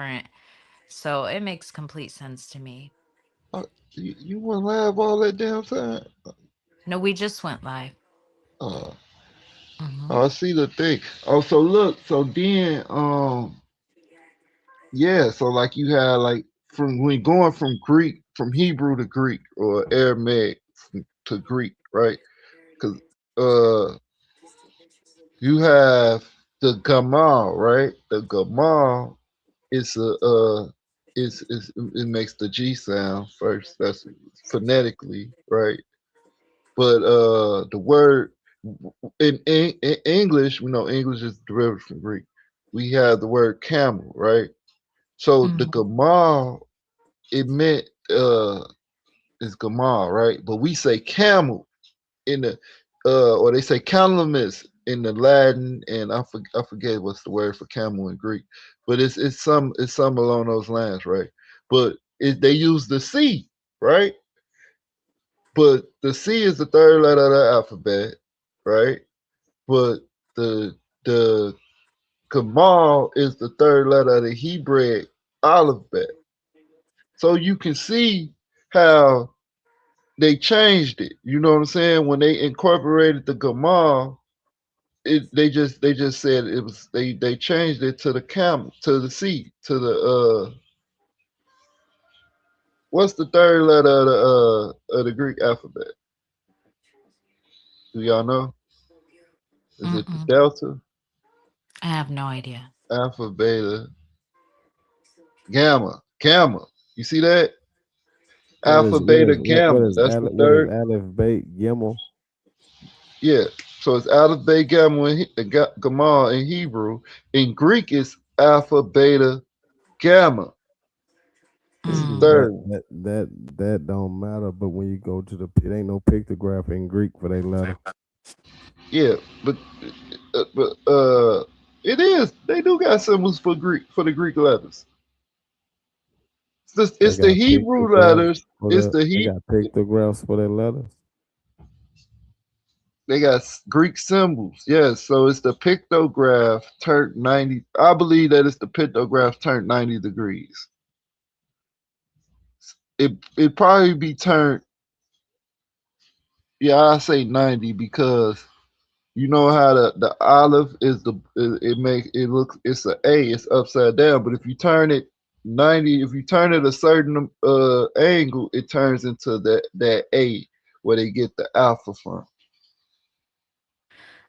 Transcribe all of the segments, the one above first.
different. So it makes complete sense to me. You want to laugh all that damn time? No, we just went live. Uh, Hmm. I see the thing. Oh, so look, so then, yeah, so like you had like from when going from Greek, from Hebrew to Greek or Aramaic to Greek, right? Because you have the Gamal, right? The Gamal is a is it makes the G sound first. That's phonetically, right? But the word in English, we know English is derived from Greek. We have the word camel, right? So the Hmm. Gamal, it meant is Gamal, right? But we say camel in the or they say calamus in the Latin, and I forget what's the word for camel in Greek, but it's some along those lines, right? But they use the C, right? But the C is the third letter of the alphabet, right? But the Kamal is the third letter of the Hebrew alphabet. So you can see how they changed it. You know what I'm saying? When they incorporated the Gamal, they just said it was they changed it to the camel to the C to the what's the third letter of the Greek alphabet? Do y'all know? Is it the Mm-mm. delta, I have no idea. alpha, beta, gamma? You see that? Alpha, beta, gamma. That's the What is third. Aleph, Beit, Gimel? Yeah. So it's alpha, beta, gamma, gamma in Hebrew. In Greek, it's alpha, beta, gamma. It's the See Mm. third one. that don't matter. But when you go to the, it ain't no pictograph in Greek for they letter. Yeah, but it is. They do got symbols for Greek for the Greek letters. They It's the got Hebrew pictographs letters. for It's the. the They he. got pictographs for their letters. They got Greek symbols. Yes, so it's the pictograph turned 90. I believe that it's the pictograph turned 90 degrees. It probably be turned. Yeah, I say 90 because you know how the olive is it make it look it's a A, it's upside down, but if you turn it 90, if you turn it a certain angle, it turns into that A where they get the alpha from.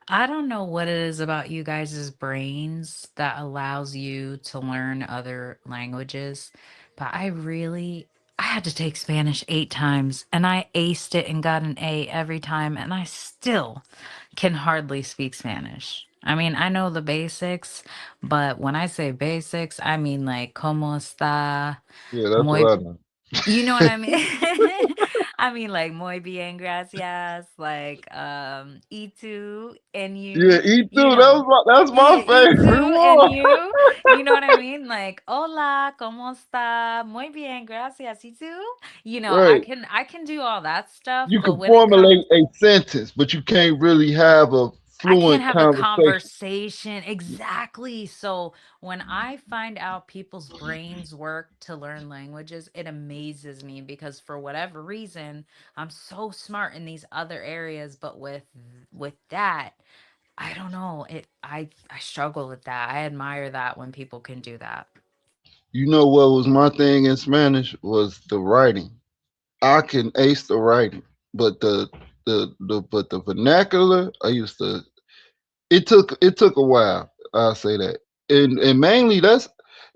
I don't know what it is about you guys' brains that allows you to learn other languages, but I had to take Spanish 8 times and I aced it and got an A every time, and I still can hardly speak Spanish. I mean, I know the basics, but when I say basics, I mean like como está, Yeah, that's muy, what I know. you know what I mean? I mean like muy bien, gracias, like y tú and Yeah, you, E you two. know. That's my Yeah, y favorite tú and one. you know what I mean? Like hola, ¿cómo está? Muy bien, gracias. Y tú? You know, Right. I can do all that stuff, You but can when it formulate comes a sentence, but you can't really have a I can't fluent have a conversation. conversation. Exactly. So when I find out people's brains work to learn languages, it amazes me because for whatever reason, I'm so smart in these other areas, but with that, I don't know. I struggle with that. I admire that when people can do that. You know what was my thing in Spanish was the writing. I can ace the writing, but the vernacular I used to. It took a while. I'll say that, and mainly that's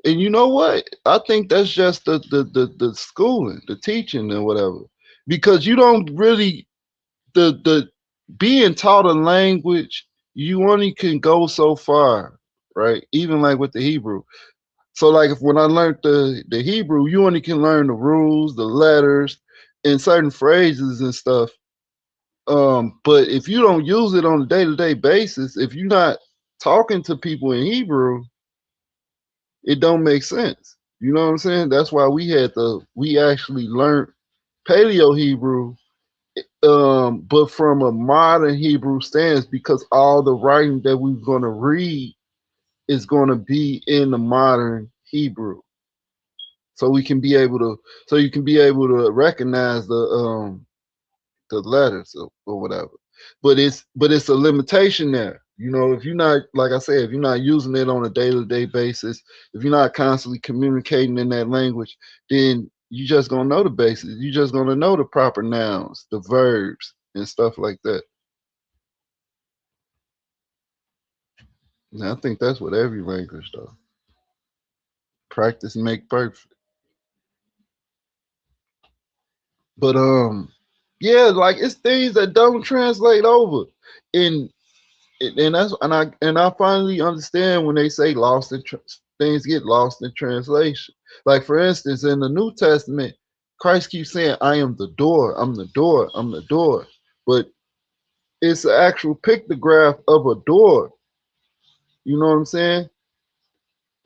and you know what? I think that's just the schooling, the teaching, and whatever, because you don't really the being taught a language. You only can go so far, right? Even like with the Hebrew. So like if when I learned the Hebrew, you only can learn the rules, the letters, and certain phrases and stuff. But if you don't use it on a day-to-day basis, if you're not talking to people in Hebrew, it don't make sense. You know what I'm saying? That's why we actually learned Paleo Hebrew, but from a modern Hebrew stance because all the writing that we're gonna read is gonna be in the modern Hebrew. so we can be able to, so you can be able to recognize the letters or whatever. But it's a limitation there. You know, if you're not, like I said, if you're not using it on a day-to-day basis, if you're not constantly communicating in that language, then you just gonna know the basics. You just gonna know the proper nouns, the verbs, and stuff like that. And I think that's what every language though. Practice make perfect. But yeah, like it's things that don't translate over. And and I finally understand when they say things get lost in translation. Like for instance, in the New Testament, Christ keeps saying, "I am the door. I'm the door. I'm the door." But it's an actual pictograph of a door. You know what I'm saying?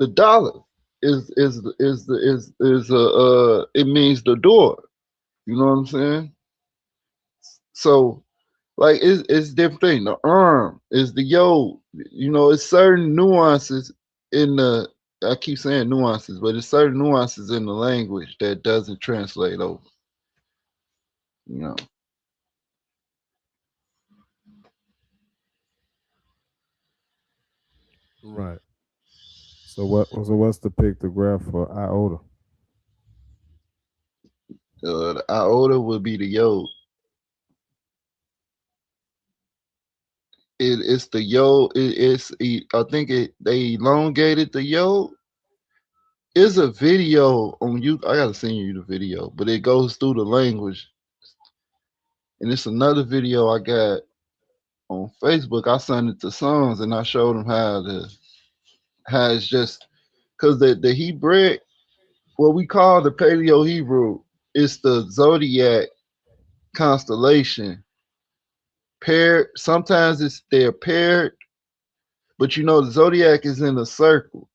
The dollar it means the door. You know what I'm saying? So like it's different thing. The arm is the yo. You know, it's certain nuances in the. I keep saying nuances, but it's certain nuances in the language that doesn't translate over. You know, Right. So what's the pictograph for iota? the iota would be the yo. It's the yo. I think they elongated the yo. Is a video on you. I gotta send you the video, but it goes through the language, and it's another video I got on Facebook. I sent it to Sons and I showed them how it's just because the Hebraic, what we call the Paleo Hebrew, is the zodiac constellation paired. Sometimes they're paired, but you know the zodiac is in a circle.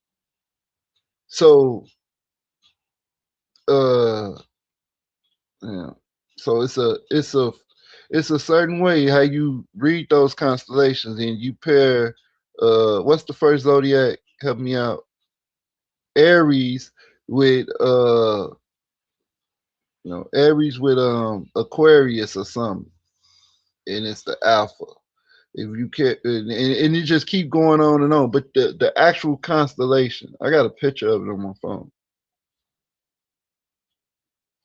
So uh yeah. So it's a certain way how you read those constellations and you pair what's the first zodiac? Help me out. Aries with Aries with Aquarius or something, and it's the Alpha. If you can, and you just keep going on and on. But the actual constellation, I got a picture of it on my phone.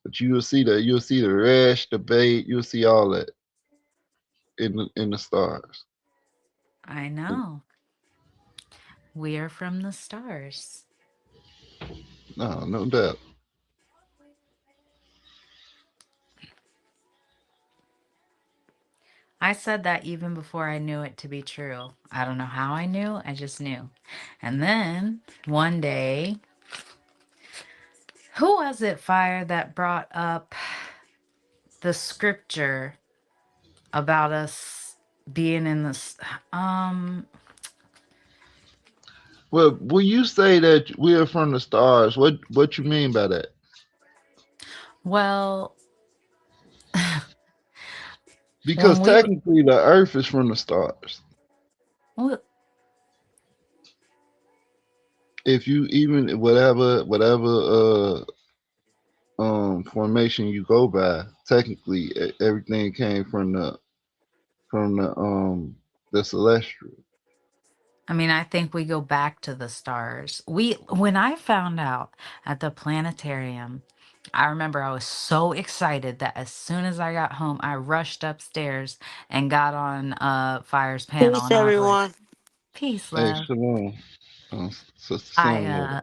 But you'll see the Resh, the Bait, you'll see all that in the stars. I know. We are from the stars. No, no doubt. I said that even before I knew it to be true. I don't know how I knew, I just knew. And then one day, who was it, Fire, that brought up the scripture about us being in this? Well, when you say that we are from the stars, what you mean by that? Well, Because when we, technically, the Earth is from the stars. well, If you even whatever formation you go by, technically everything came from the celestial. I mean, I think we go back to the stars. When I found out at the planetarium, I remember I was so excited that as soon as I got home, I rushed upstairs and got on Fire's panel, Peace, and I was like, everyone. "Peace, Hey, love." shalom, sister I son, what up? uh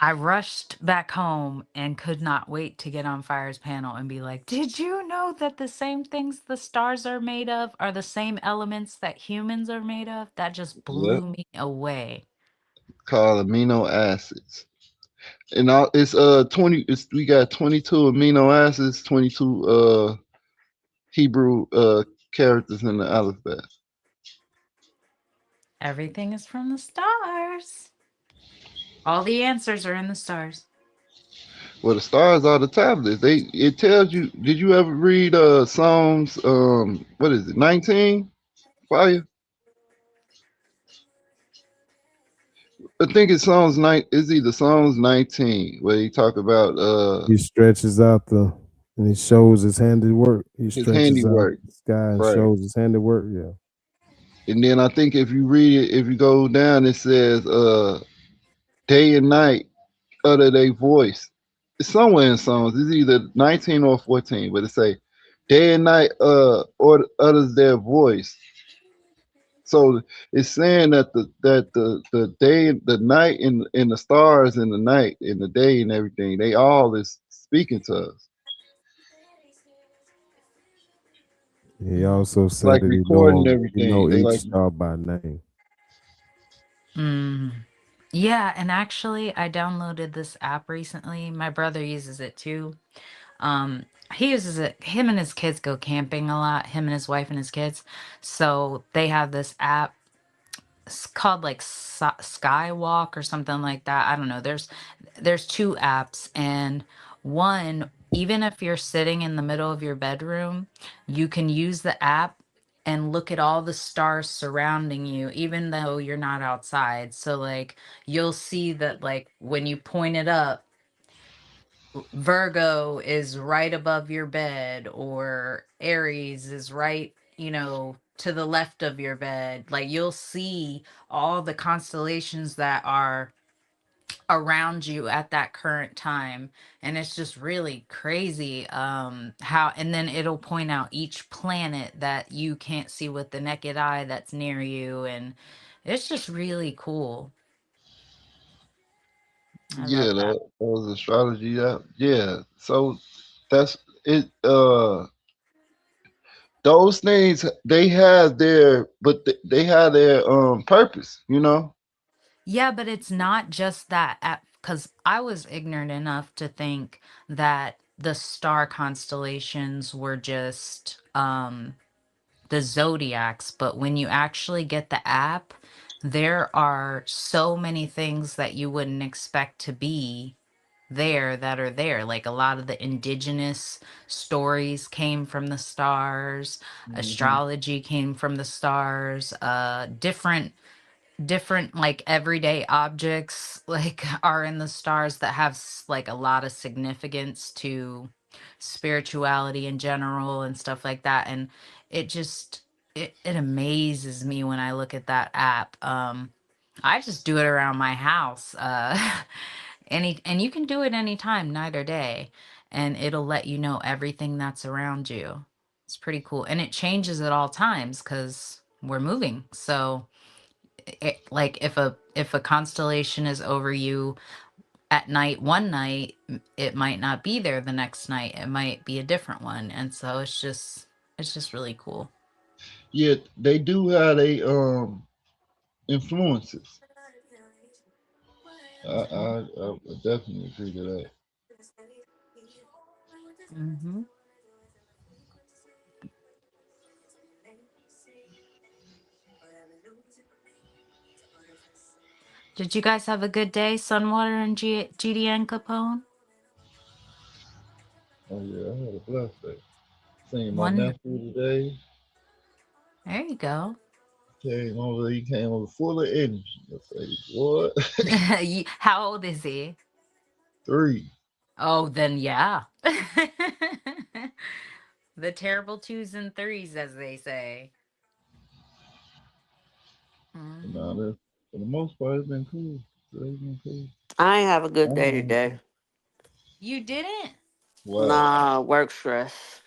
I rushed back home and could not wait to get on Fire's panel and be like, "Did you know that the same things the stars are made of are the same elements that humans are made of?" That just Yep, blew me away. called amino acids. And all it's 20. We got 22 amino acids, 22 Hebrew characters in the alphabet. Everything is from the stars. All the answers are in the stars. Well, the stars are the tablets. It tells you. Did you ever read Psalms? What is it? 19 fire. I think it's Psalms nine. It's either Psalms 19 where he talk about He stretches out and he shows his handiwork. He his stretches out handiwork, the sky and right? shows his handiwork. Yeah. And then I think if you read it, if you go down, it says day and night utter their voice. It's somewhere in Psalms. It's either 19 or 14, but it say day and night utters their voice. So it's saying that the day, the night, and the stars in the night, and the day, and everything, they all is speaking to us, He also said like that recording he everything. know They each like, star by name. Mm. Yeah, and actually, I downloaded this app recently. My brother uses it too. Um, he uses it. Him and his kids go camping a lot. Him and his wife and his kids. So they have this app. It's called like Skywalk or something like that. I don't know. There's two apps, and one, even if you're sitting in the middle of your bedroom, you can use the app and look at all the stars surrounding you, even though you're not outside. So like you'll see that like when you point it up, Virgo is right above your bed, or Aries is right, to the left of your bed. Like you'll see all the constellations that are around you at that current time. And it's just really crazy how, and then it'll point out each planet that you can't see with the naked eye that's near you. And it's just really cool. I yeah, love that. that was astrology. Yeah. So that's it. Those things they have their, but they have their purpose. Yeah, but it's not just that. Because I was ignorant enough to think that the star constellations were just the zodiacs. But when you actually get the app, there are so many things that you wouldn't expect to be there that are there. Like a lot of the indigenous stories came from the stars, Mhm. astrology came from the stars, different like everyday objects like are in the stars that have like a lot of significance to spirituality in general and stuff like that. And it just it amazes me when I look at that app. I just do it around my house and you can do it anytime, night or day, and it'll let you know everything that's around you. It's pretty cool, and it changes at all times because we're moving. So like if a constellation is over you at night one night, it might not be there the next night. It might be a different one. And so it's just really cool. Yeah, they do have a influences. I definitely agree to that. Hmm. Did you guys have a good day, Sunwater and GDN Capone? Oh yeah, I had a blessed day. Seen my One. nephew today. There you go. Came over. He came over full of energy. I say, what? How old is he? 3. Oh, then yeah. The terrible twos and threes, as they say. Nah, Hmm. that for the most part, it's been cool. It's been cool. I ain't have a good day Um, today. You didn't? wow. Nah, work stress.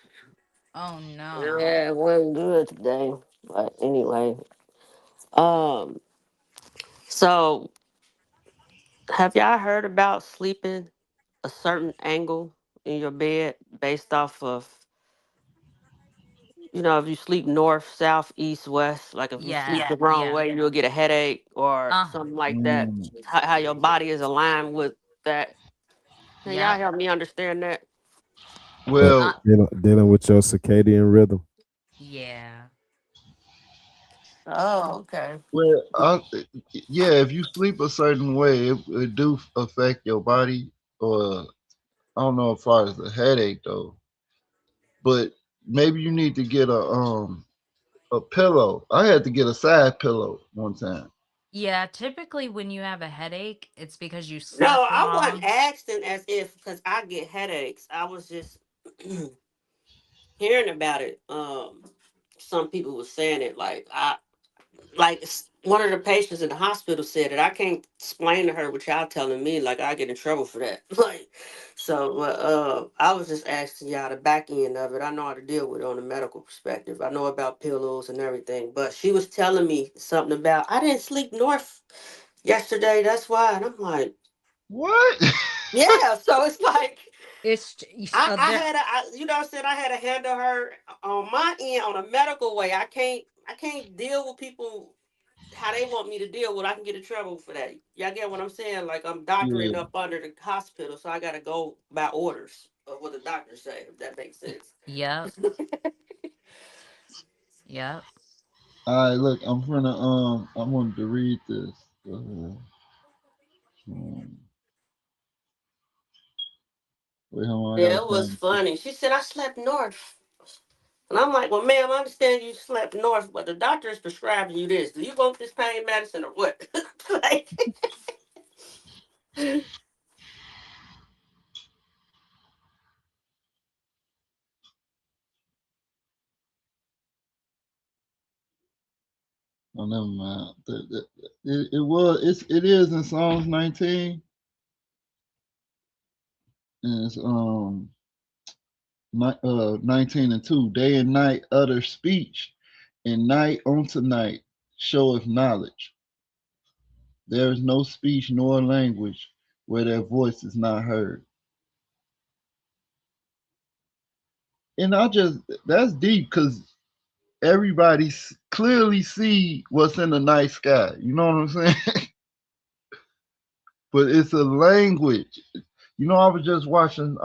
Oh no. Yeah, it wasn't good today. But anyway, um, so have y'all heard about sleeping a certain angle in your bed based off of, if you sleep north, south, east, west, like if you sleep Yeah, the wrong yeah. way, you'll get a headache or Uh, something like that. Mm, How your body is aligned with that. Can y'all yep. help me understand that? Uh, well, Dealing with your circadian rhythm. yeah. Oh, okay. well, yeah. If you sleep a certain way, it do affect your body. Or I don't know as far as the headache though, but maybe you need to get a pillow. I had to get a side pillow one time. Yeah, typically when you have a headache, it's because you No, slept I wasn't wrong. asking as if because I get headaches. I was just hearing about it. Some people were saying it one of the patients in the hospital said it. I can't explain to her what y'all telling me. Like I get in trouble for that. I was just asking y'all the back end of it. I know how to deal with it on a medical perspective. I know about pillows and everything. But she was telling me something about I didn't sleep north yesterday. That's why. And I'm like, What? yeah. So it's like I There. had you know what I'm saying, I had to handle her on my end on a medical way. I can't deal with people how they want me to deal with. I can get in trouble for that. Y'all get what I'm saying? Like I'm doctoring Yeah. up under the hospital, so I gotta go by orders of what the doctors say, if that makes sense. Yep. Yep. All right, look, I wanted to read this. Um, wait, hold on, I Yeah, gotta it was find it. funny. She said I slept north. And I'm like, well, ma'am, I understand you slept north, but the doctor is prescribing you this. Do you want this pain medicine or what? Like, Oh, never mind. It is in Psalms 19, and it's 19 and 2. Day and night utter speech, and night unto night showeth knowledge. There is no speech nor language where their voice is not heard. And that's deep because everybody clearly see what's in the night sky. You know what I'm saying? But it's a language. You know, I was just watching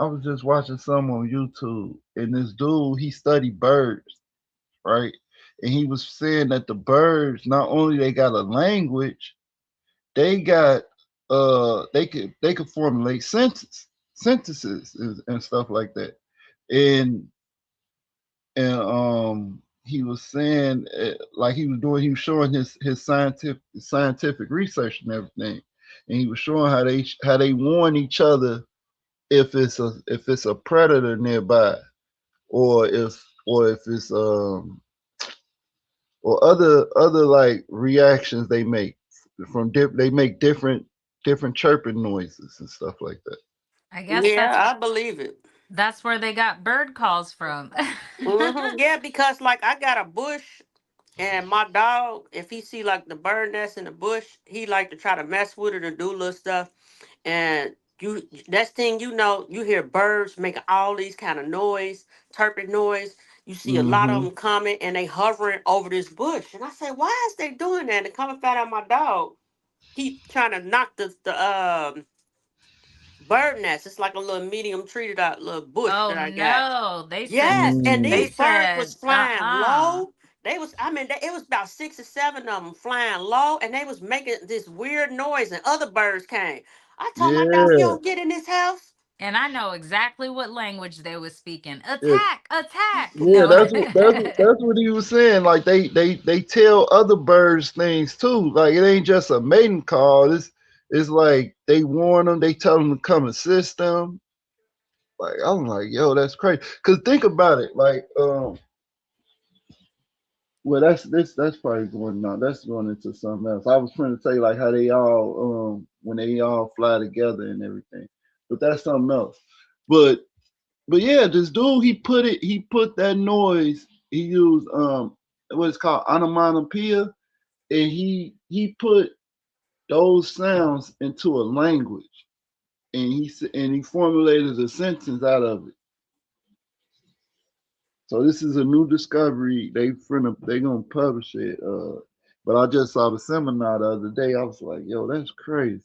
some on YouTube, and this dude he studied birds, right? And he was saying that the birds not only they got a language, they got they could formulate sentences and stuff like that. And he was saying like he was showing his scientific research and everything, and he was showing how they warn each other if it's a predator nearby, or if it's or other like reactions they make they make different chirping noises and stuff like that. I guess yeah, I believe it. that's where they got bird calls from. Yeah, because like I got a bush, and my dog, if he see like the bird nest in the bush, he like to try to mess with it or do little stuff. And you, next thing you know, you hear birds making all these kind of noise, turpid noise. You see a lot of Hmm. them coming, and they hovering over this bush. And I say, why is they doing that? And come and find out my dog, he trying to knock the bird nest. It's like a little medium treated out little bush Oh that I got. no, Yes, and they these birds was said flying low. It was about 6 or 7 of them flying low, and they was making this weird noise, and other birds came. I told my dog, you Yeah, don't get in this house. and I know exactly what language they was speaking. yeah, Attack, attack. yeah. No. That's what he was saying. Like they tell other birds things too. Like it ain't just a mating call. It's like they warn them. They tell them to come assist them. Like I'm like, yo, that's crazy. Cause think about it. Like well, that's probably going on. That's going into something else. I was trying to tell you like how they all when they all fly together and everything, but that's something else. But yeah, this dude he put that noise. He used what it's called onomatopoeia, and he put those sounds into a language, and he formulated a sentence out of it. So this is a new discovery. They gonna publish it. But I just saw the seminar the other day. I was like, yo, that's crazy.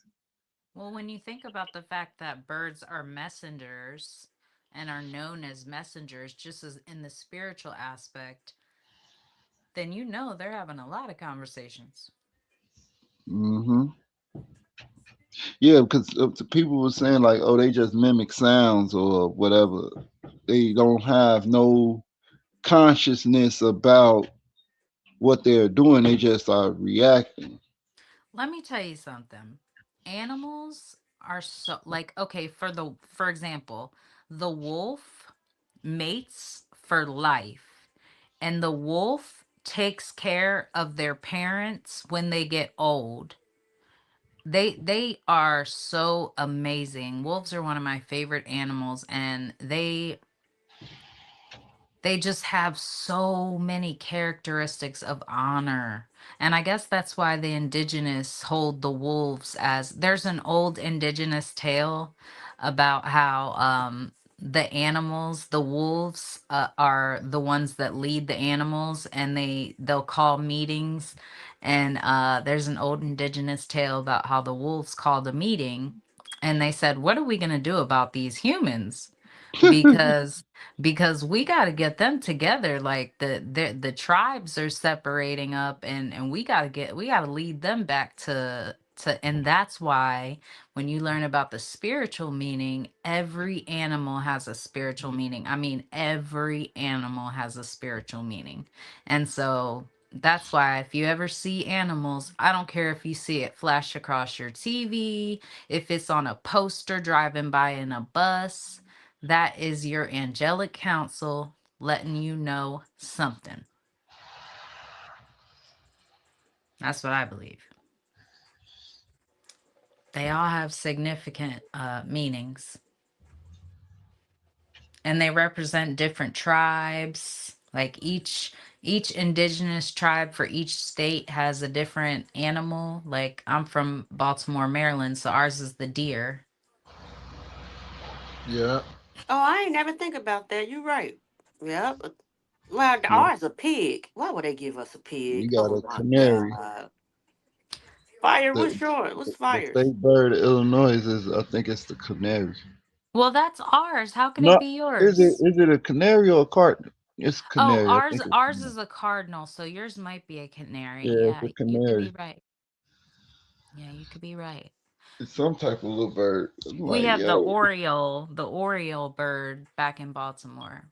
Well, when you think about the fact that birds are messengers and are known as messengers, just as in the spiritual aspect, then you know they're having a lot of conversations. Hmm. Yeah, because people were saying like, oh, they just mimic sounds or whatever. They don't have no consciousness about what they're doing. They just are reacting. Let me tell you something. Animals are so like okay, for example, the wolf mates for life, and the wolf takes care of their parents when they get old. They are so amazing. Wolves are one of my favorite animals, and they just have so many characteristics of honor. And I guess that's why the indigenous hold the wolves as there's an old indigenous tale about how the animals, the wolves are the ones that lead the animals, and they'll call meetings. And there's an old indigenous tale about how the wolves called a meeting, and they said, "What are we going to do about these humans?" because we got to get them together, like the tribes are separating up, and we got to lead them back to. And that's why when you learn about the spiritual meaning, every animal has a spiritual meaning. I mean, every animal has a spiritual meaning. And so that's why if you ever see animals, I don't care if you see it flash across your TV, if it's on a poster driving by in a bus, that is your angelic counsel letting you know something. That's what I believe. They all have significant meanings, and they represent different tribes. Like each indigenous tribe for each state has a different animal. Like I'm from Baltimore, Maryland, so ours is the deer. Yeah. Oh, I ain't never think about that. You're right. Yeah. Well, Yeah. ours a pig. Why would they give us a We pig? got Oh a my canary. God. Fire, The what's yours? What's the fires? state bird of Illinois is, I think it's the canary. Well, that's ours. How can it No, be yours? is it a canary or a cardinal? It's Oh, canary. I ours think it's ours canary. is a cardinal, so yours might be a canary. Yeah, it's Yeah, a you could be canary. right. Yeah, you could be right. It's some type of little bird. I'm We like, have yo. the Oriole bird back in Baltimore.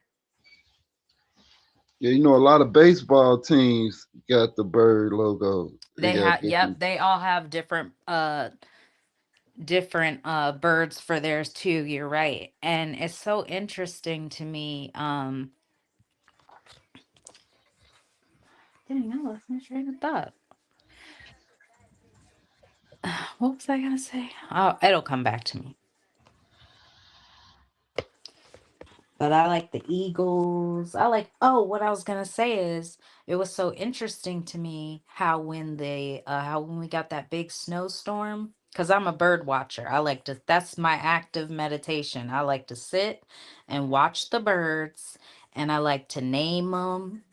Yeah, a lot of baseball teams got the bird logo. They They got have, yep, different. they all have different birds for theirs too. You're right. And it's so interesting to me. Dang, I lost my train of thought. What was I gonna say? Oh, it'll come back to me. But I like the Eagles. Oh, what I was gonna say is it was so interesting to me how when we got that big snowstorm, because I'm a bird watcher. That's my active meditation. I like to sit and watch the birds, and I like to name them.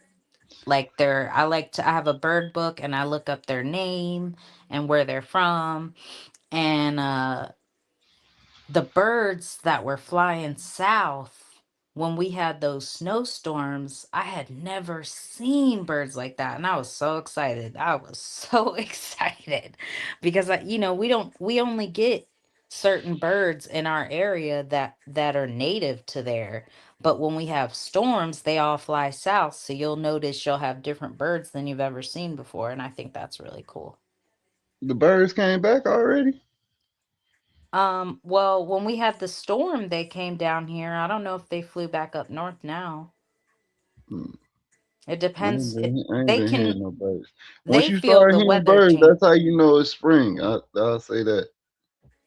I have a bird book, and I look up their name and where they're from. And the birds that were flying south when we had those snowstorms, I had never seen birds like that, and I was so excited. I was so excited because we only get certain birds in our area that are native to there. But when we have storms, they all fly south, so you'll notice you'll have different birds than you've ever seen before, and I think that's really cool. The birds came back already. Well, when we had the storm, they came down here. I don't know if they flew back up north now. Hmm. It I ain't depends. been, I ain't They been hearing can no birds. Once they you feel start the hearing weather birds, change. that's how you know it's spring. I'll say that.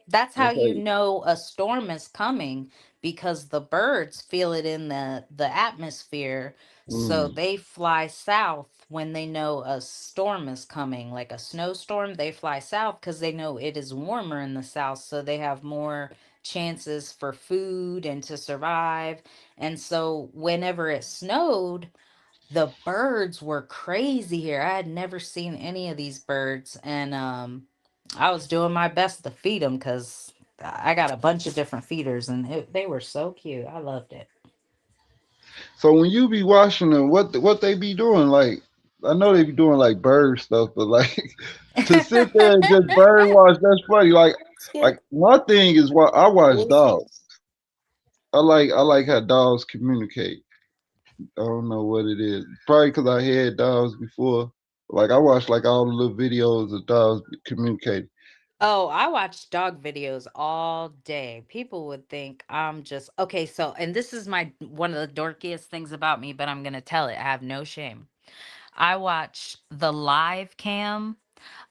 That's how That's how you you. know a storm is coming, because the birds feel it in the atmosphere. So Mm. they fly south when they know a storm is coming, like a snowstorm. They fly south because they know it is warmer in the south, so they have more chances for food and to survive. And so whenever it snowed, the birds were crazy here. I had never seen any of these birds, and I was doing my best to feed them because I got a bunch of different feeders, and they were so cute. I loved it. So when you be watching them, what they be doing? Like, I know they be doing like bird stuff, but like to sit there and just bird watch, that's funny. Yeah. Like my thing is what I watch Yes, dogs. yes. I like how dogs communicate. I don't know what it is. Probably because I had dogs before. Like I watched like all the little videos of dogs communicating. Oh, I watch dog videos all day. People would think I'm just okay. So, and this is my one of the dorkiest things about me, but I'm gonna tell it. I have no shame. I watch the live cam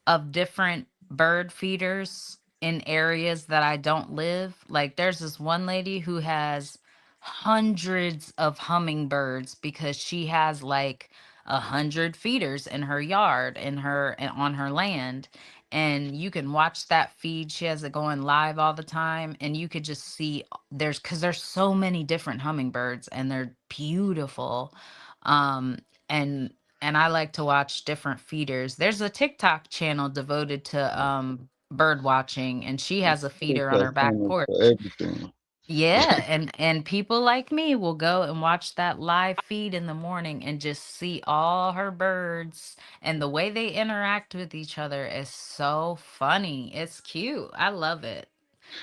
of different bird feeders in areas that I don't live. Like there's this one lady who has hundreds of hummingbirds because she has like 100 feeders in her yard on her land, and you can watch that feed. She has it going live all the time, and you could just see there's so many different hummingbirds and they're beautiful. um and I like to watch different feeders. There's a TikTok channel devoted to bird watching, and she has a feeder on TikTok her back channels for porch. everything. Yeah, and people like me will go and watch that live feed in the morning and just see all her birds, and the way they interact with each other is so funny. It's cute. I love it.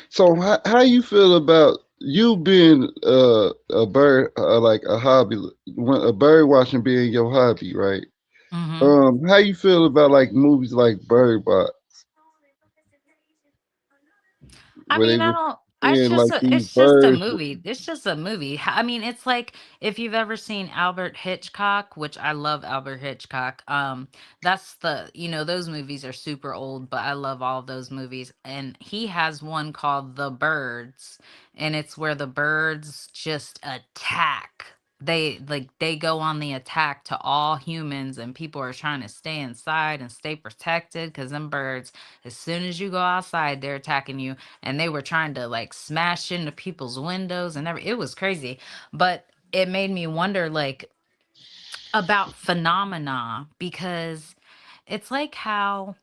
So how you feel about you being a bird like a hobby, a bird watching being your hobby, right? Mhm. How you feel about like movies like Bird Box, I where they mean, I were don't. seeing like these It's just a birds? movie. It's just a movie. I mean, it's like if you've ever seen Albert Hitchcock, which I love Albert Hitchcock. That's those movies are super old, but I love all of those movies. And he has one called The Birds, and it's where the birds just attack. They go on the attack to all humans, and people are trying to stay inside and stay protected because them birds, as soon as you go outside, they're attacking you, and they were trying to like smash into people's windows and it was crazy. But it made me wonder like about phenomena, because it's like how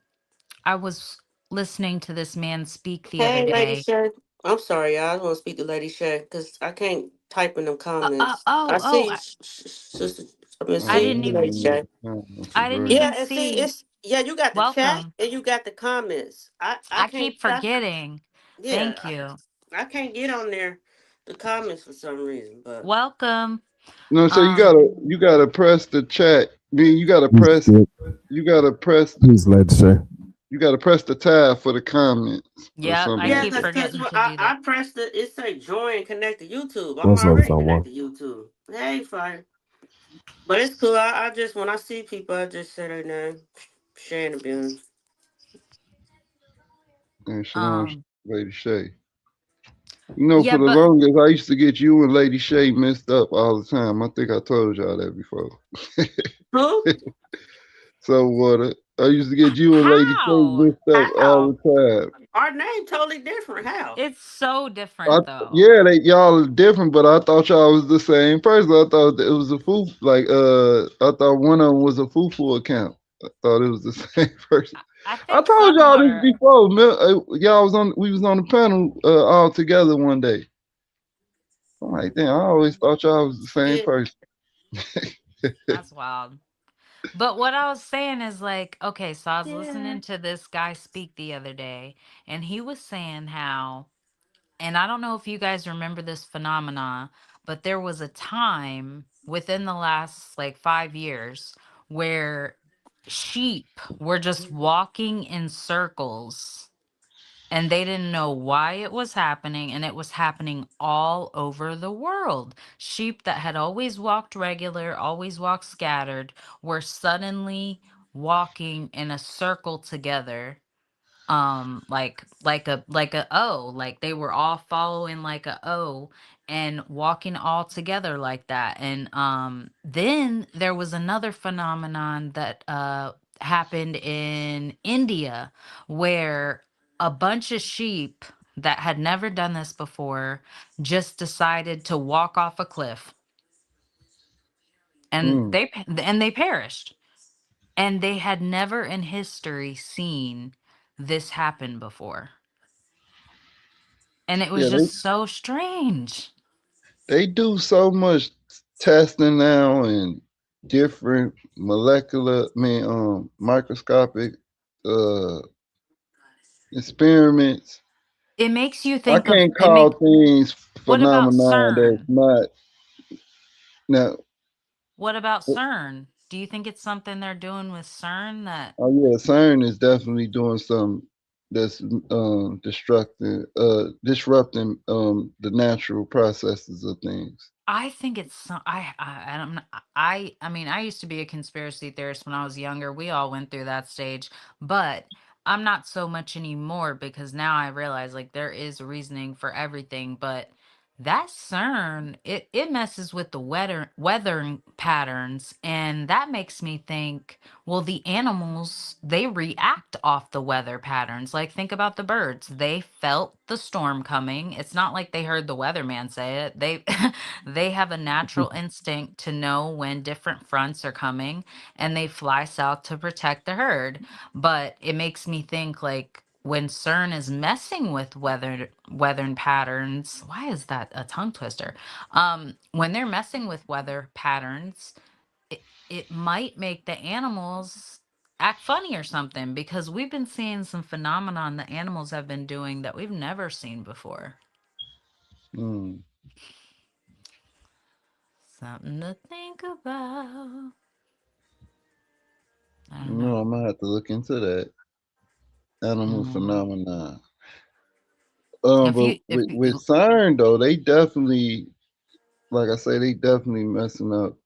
I was listening to this man speak the other Hey, Lady day. Shay. I'm sorry, y'all. I want to speak to Lady Shay because I can't type in them comments. I Oh, see, sister. I mean, I see didn't you, even Lady Shay. I didn't Yeah, even and see, see. you got the chat Welcome. and you got the comments. I I can't keep type. forgetting. Yeah, Thank you. I can't get on there the comments for some reason. But Welcome. No, so um you gotta press the chat. I mean, Please, skip. you gotta press Please, Lady Shay. you gotta press the tab for the comments or yep, I something yeah, like keep that. because forgetting to I do that. I pressed it say join connect to YouTube. I'm What's up, already someone? connected to YouTube. Hey, fine. But it's cool. I just when I see people, I just say their name, Shay and the And Shalom, um Lady Shay. You know, yeah, for the but longest, I used to get you and Lady Shay messed up all the time. I think I told y'all that before. Who? So what? I used to get you and Lady Shay how? messed up all How? the time. Our name totally different. How? It's so different though. Yeah, y'all are different, but I thought y'all was the same person. I thought that it was a foo. Like, I thought one of them was a fufu account. I thought it was the same person. I I think told some y'all this are. before. Y'all was on. We was on the panel all together one day. I'm like, damn. I always thought y'all was the same Yeah. person. That's wild. But what I was saying is like, okay, so I was Yeah. listening to this guy speak the other day, and he was saying how, and I don't know if you guys remember this phenomena, but there was a time within the last like 5 years where sheep were just walking in circles, and they didn't know why it was happening, and it was happening all over the world. Sheep that had always walked regular, always walked scattered, were suddenly walking in a circle together, like a O, like they were all following like a O and walking all together like that. And then there was another phenomenon that happened in India, where a bunch of sheep that had never done this before just decided to walk off a cliff, and Mm. they perished, and they had never in history seen this happen before. And it was Yeah, just so strange. they do so much testing now and different molecular, microscopic uh experiments. It makes you I think of can't it call make things what about phenomenon that's CERN? not now. What about CERN? Do you think it's something they're doing with CERN that Oh yeah, CERN is definitely doing some that's disrupting the natural processes of things. I think it's I don't know. I mean, I used to be a conspiracy theorist when I was younger. We all went through that stage, but I'm not so much anymore because now I realize like there is reasoning for everything, but that CERN, it messes with the weather patterns, and that makes me think, well, the animals, they react off the weather patterns. Like think about the birds. They felt the storm coming. It's not like they heard the weatherman say it. They they have a natural instinct to know when different fronts are coming, and they fly south to protect the herd. But it makes me think like when CERN is messing with weather patterns, why is that a tongue twister? When they're messing with weather patterns, it might make the animals act funny or something, because we've been seeing some phenomenon the animals have been doing that we've never seen before. Mm. Something to think about. I don't know. No, I'm gonna have to look into that animal Mm. phenomenon. If But you if with you CERN though, they definitely, like I say, they definitely messing up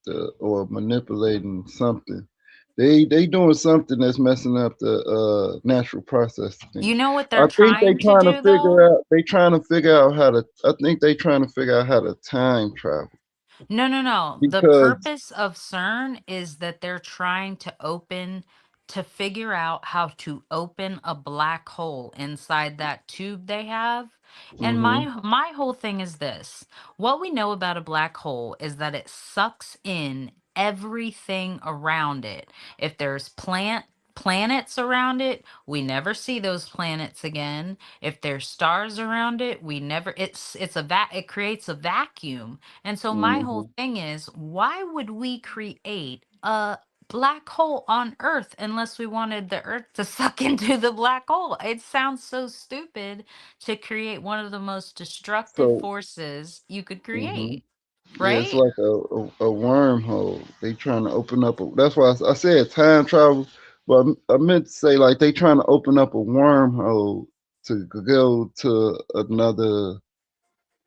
or manipulating something. They doing something that's messing up the natural process of you things. know what I they're think they trying to trying to do figure though? out. They trying to figure out how to. I think they trying to figure out how to time travel No, no, no. The because. purpose of CERN is that they're trying to figure out how to open a black hole inside that tube they have. And Hmm. my whole thing is this. What we know about a black hole is that it sucks in everything around it. If there's planets around it, we never see those planets again. If there's stars around it, we never it creates a vacuum. And so my whole Hmm. thing is, why would we create a black hole on Earth unless we wanted the Earth to suck into the black hole? It sounds so stupid to create one of the most destructive So. forces you could Hmm. create, Yeah, it's right? like a wormhole. They trying to open up. That's why I said time travel, but I meant to say like they trying to open up a wormhole to go to another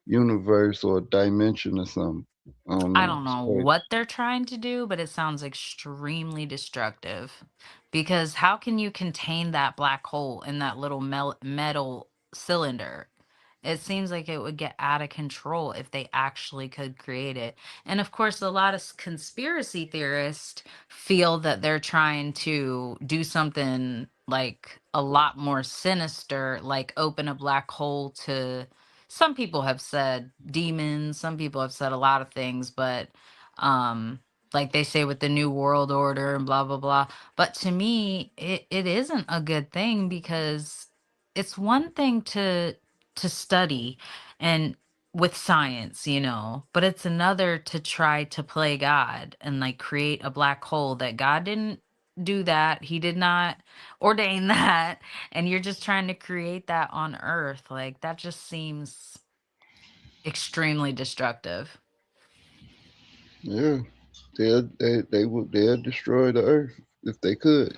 universe or dimension or something. I don't I know. don't It's know crazy. what they're trying to do, but it sounds extremely destructive. Because how can you contain that black hole in that little metal cylinder? It seems like it would get out of control if they actually could create it. And of course, a lot of conspiracy theorists feel that they're trying to do something like a lot more sinister, like open a black hole to, some people have said demons, some people have said a lot of things, but um like they say with the new world order and blah blah blah. But to me, it isn't a good thing, because it's one thing to study and with science, but it's another to try to play God and like create a black hole that God didn't do that. He did not ordain that. And you're just trying to create that on earth. Like that just seems extremely destructive. Yeah, they'll destroy the earth if they could.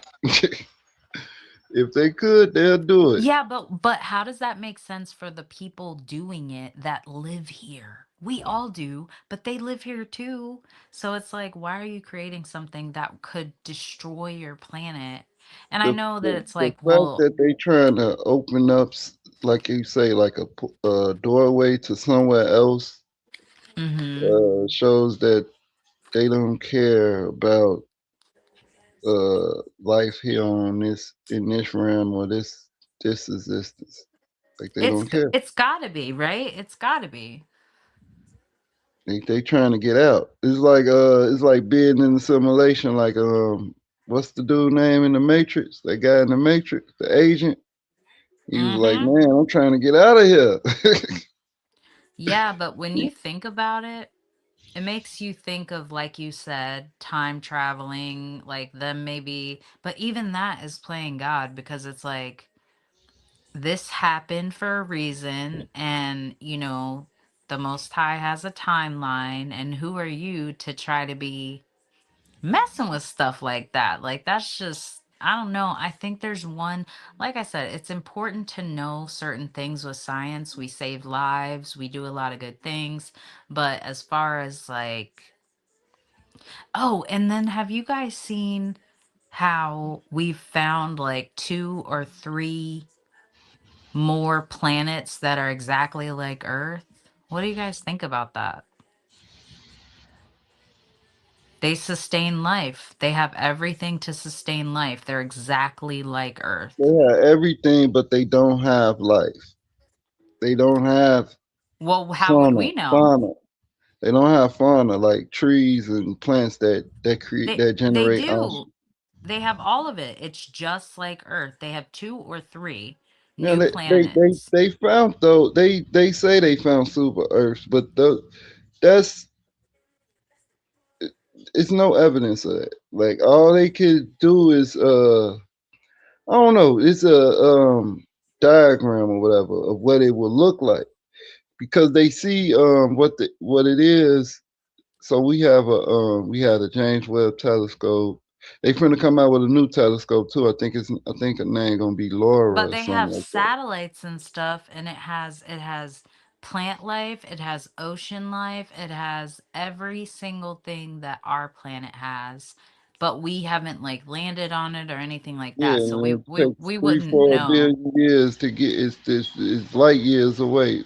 If they could, they'll do it. Yeah, but how does that make sense for the people doing it that live here? We all do, but they live here too. So it's like, why are you creating something that could destroy your planet? And I The know that the, it's the like, fact well, that they trying to open up, like you say, like a doorway to somewhere else, mm-hmm. shows that they don't care about life here on this in this realm or this existence. Like they don't care. It's gotta be, right? It's gotta be. They trying to get out. It's like being in the simulation. Like what's the dude name in the Matrix? That guy in the Matrix, the agent. He was like, Mm-hmm. man, I'm trying to get out of here. Yeah, but when you think about it, it makes you think of, like you said, time traveling, like them maybe, but even that is playing God, because it's like, this happened for a reason, and the most high has a timeline, and who are you to try to be messing with stuff like that. Like that's just I don't know. I think there's one like I said, it's important to know certain things with science. We save lives, we do a lot of good things, but as far as like oh, and then have you guys seen how we've found like two or three more planets that are exactly like Earth? What do you guys think about that? They sustain life. They have everything to sustain life. They're exactly like They Earth. have everything, but they don't have life. They don't have Well, how would fauna. we know? Fauna. They don't have fauna like trees and plants that create that They generate do. oxygen. They have all of it. It's just like Earth. They have two or three Yeah, new planets. they found though they say they found super Earths, but that's it's no evidence of that. Like all they could do is I don't know, it's a diagram or whatever of what it will look like because they see what it is. So we had a James Webb telescope. They finna come out with a new telescope too. I think her name gonna be Laura But or they something have like that. satellites and stuff, and it has plant life, it has ocean life, it has every single thing that our planet has. But we haven't like landed on it or anything like Yeah, that. So we man, we it takes we three, wouldn't four know. billion years to get it's light years away.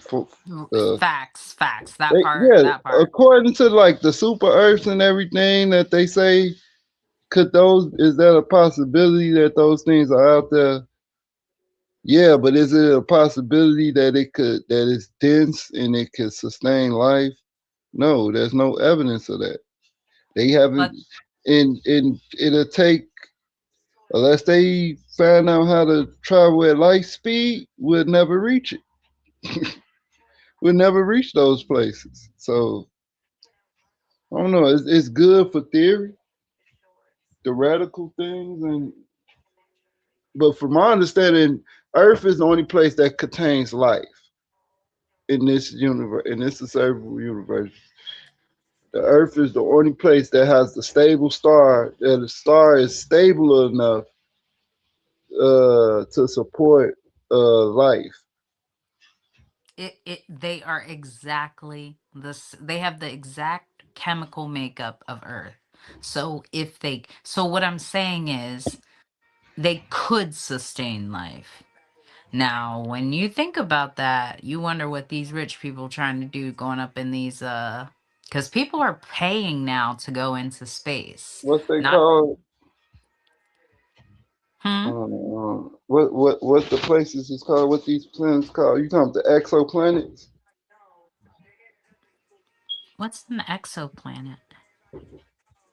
Uh, Facts, facts. That they, part, yeah, that part. according to like the super Earths and everything that they say, could those is that a possibility that those things are out there? Yeah, but is it a possibility that that it's dense and it could sustain life? No, there's no evidence of that. They haven't, But and it'll take unless they find out how to travel at light speed, we'll never reach it. We'll never reach those places. So I don't know. It's good for theory, theoretical things, and but from my understanding, Earth is the only place that contains life in this universe, in this observable universe. The Earth is the only place that has the stable star. That the star is stable enough to support life. it they are exactly they have the exact chemical makeup of Earth. So if they so what I'm saying is they could sustain life. Now, when you think about that, you wonder what these rich people trying to do going up in these cuz people are paying now to go into space. What's they Not called? hmm What's the places it's called? What these planets called? You talking about the exoplanets? what's an exoplanet?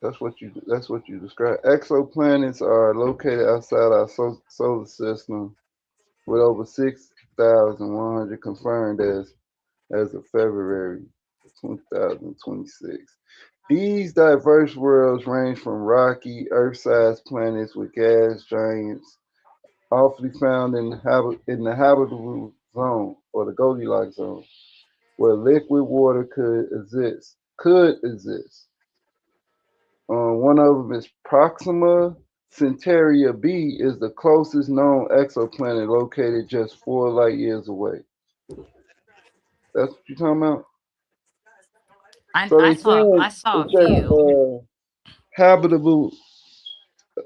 That's what you describe. Exoplanets are located outside our solar system with over 6,100 confirmed as of February 2026. These diverse worlds range from rocky, Earth-sized planets with gas giants, often found in the habitable zone or the Goldilocks zone, where liquid water Could exist. One of them is Proxima Centauri B, is the closest known exoplanet located just 4 light years away. That's what you're talking about. I So I they saw said I saw a it's just few. habitable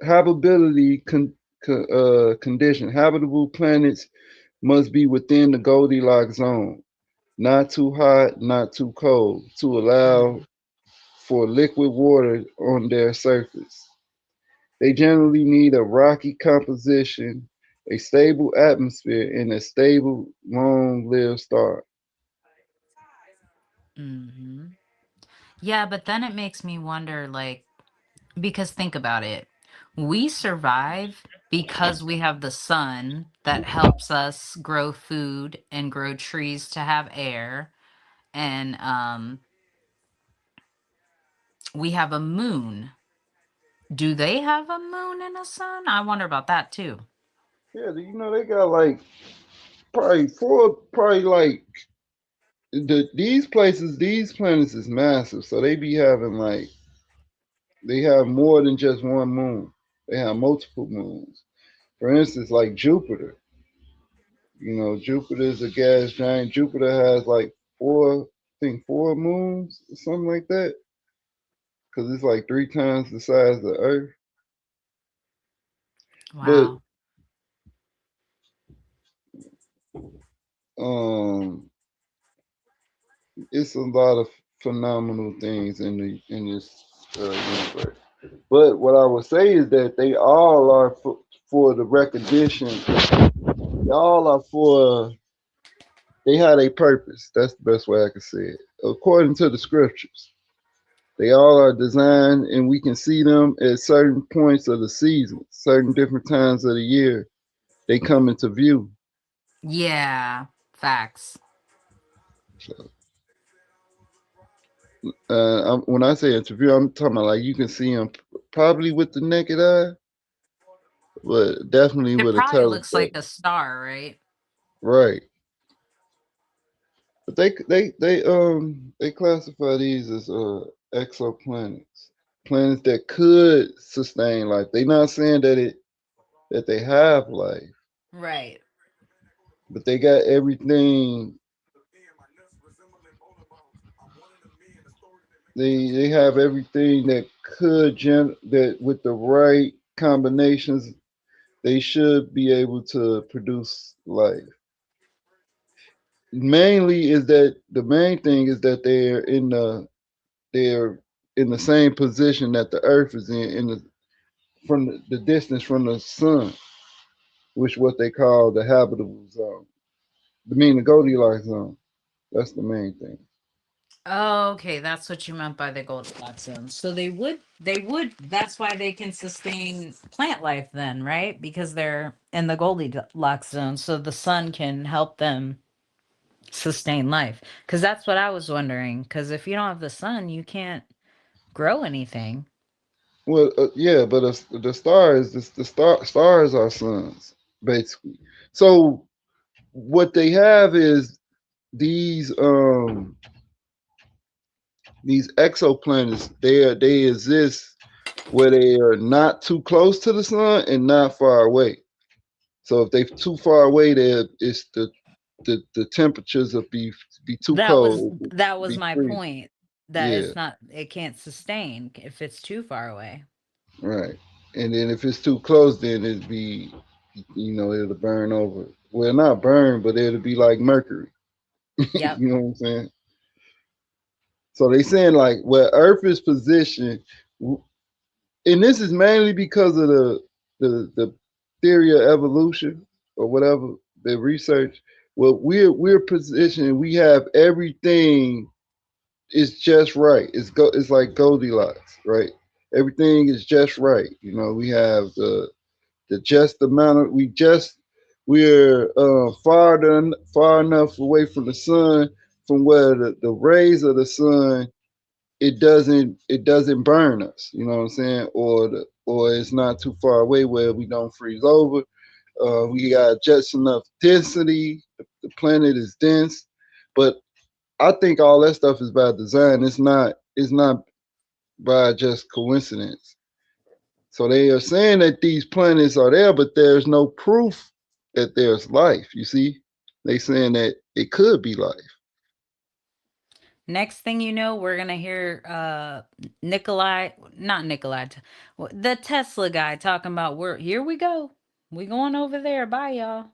habitability condition. Habitable planets must be within the Goldilocks zone, not too hot, not too cold, to allow Mhm. for liquid water on their surface. They generally need a rocky composition, a stable atmosphere, and a stable, long-lived star. Mhm. Yeah, but then it makes me wonder like because think about it. We survive because we have the sun that helps us grow food and grow trees to have air and we have a moon. Do they have a moon and a sun? I wonder about that too. Yeah, do you know they got like probably like these places, these planets is massive, so they be having like they have more than just one moon. They have multiple moons. For instance, like Jupiter. Jupiter is a gas giant. Jupiter has like four moons or something like that. Because it's like 3 times the size of the Earth. But Wow. um, it's a lot of phenomenal things in this universe. But what I would say is that they all are for the recognition. They all are for. They have a purpose. That's the best way I can say it. According to the scriptures, they all are designed, and we can see them at certain points of the season, certain different times of the year. They come into view. Yeah. Facts. So, when I say interview, I'm talking about like you can see them probably with the naked eye, but definitely It with a probably looks telescope. like a star, right? Right. But they classify these as exoplanets, planets that could sustain life. They're not saying that they have life, Right. but they got everything. They have everything that that with the right combinations they should be able to produce life. Mainly is that the main thing is that they're in the same position that the Earth is in the from the distance from the sun, which what they call the habitable zone. I mean the Goldilocks zone. That's the main thing. Oh, okay, that's what you meant by the Goldilocks zone. So that's why they can sustain plant life then, right? Because they're in the Goldilocks zone. So the sun can help them sustain life. Because that's what I was wondering. Because if you don't have the sun, you can't grow anything. Well, yeah, but the stars, stars are suns, basically. So what they have is these um these exoplanets. They exist where they are not too close to the sun and not far away. So if they're too far away, it's the temperatures will be too cold, That was be my free. point. That Yeah, it can't sustain if it's too far away. right. And then if it's too close, then it'd be, it'll burn over. Well, not burn, but it'll be like mercury. Yep. You know what I'm saying? So they saying like where Earth is positioned, and this is mainly because of the theory of evolution or whatever the research. Well, we're positioned. We have everything. It's just right. It's like Goldilocks, right? Everything is just right. We have the just amount of we're far enough away from the sun from where the rays of the sun it doesn't burn us, you know what I'm saying, or it's not too far away where we don't freeze over. We got just enough density. The planet is dense, but I think all that stuff is by design. It's not by just coincidence. So they are saying that these planets are there, but there's no proof that there's life. You see, they saying that it could be life. Next thing you know, we're gonna hear Nikolai, not Nikolai, the Tesla guy talking about we're here we go. We going over there. Bye y'all.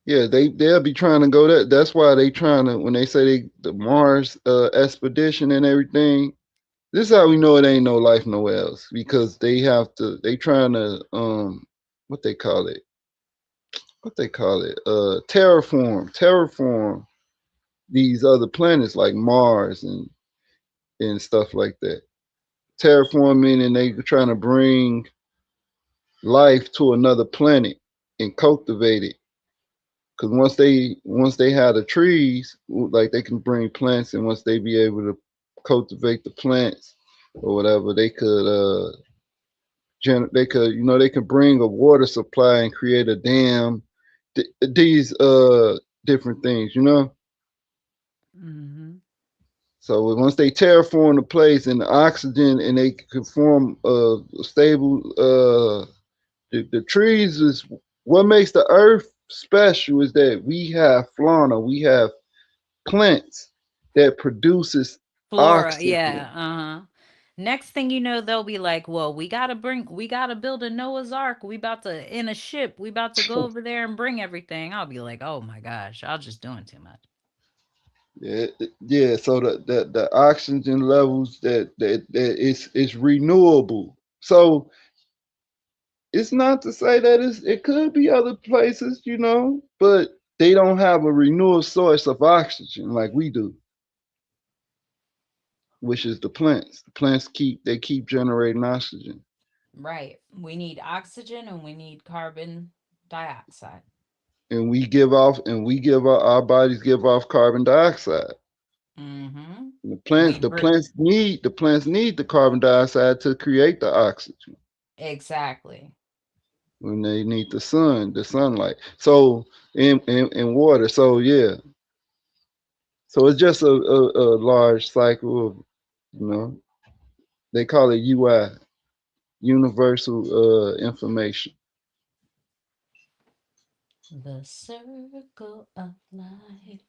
Yeah, they'll be trying to go that. That's why they trying to when they say the Mars expedition and everything. This is how we know it ain't no life nowhere else because they trying to what they call it terraform these other planets like Mars and stuff like that. Terraform meaning they trying to bring life to another planet and cultivate it. Because once they have the trees, like they can bring plants, and once they be able to cultivate the plants or whatever, they could bring a water supply and create a dam. These different things. Hmm. So once they terraform the place and the oxygen, and they can form a stable, the trees is what makes the earth special. Is that we have fauna, we have plants that produces Flora, oxygen. yeah, uh-huh. Next thing you know, they'll be like, "Well, we gotta build a Noah's Ark. We about to in a ship. We about to go over there and bring everything." I'll be like, "Oh my gosh, y'all just doing too much." Yeah, yeah. So the oxygen levels that it's renewable. So it's not to say that it could be other places, but they don't have a renewable source of oxygen like we do, which is the plants. The plants keep generating oxygen, Right. We need oxygen and we need carbon dioxide. and our bodies give off carbon dioxide. Mm-hmm. The We plants the br- plants need the carbon dioxide to create the oxygen exactly. when they need the sunlight. So in water. So yeah. So it's just a large cycle of, you know, they call it UI, universal information. The circle of life.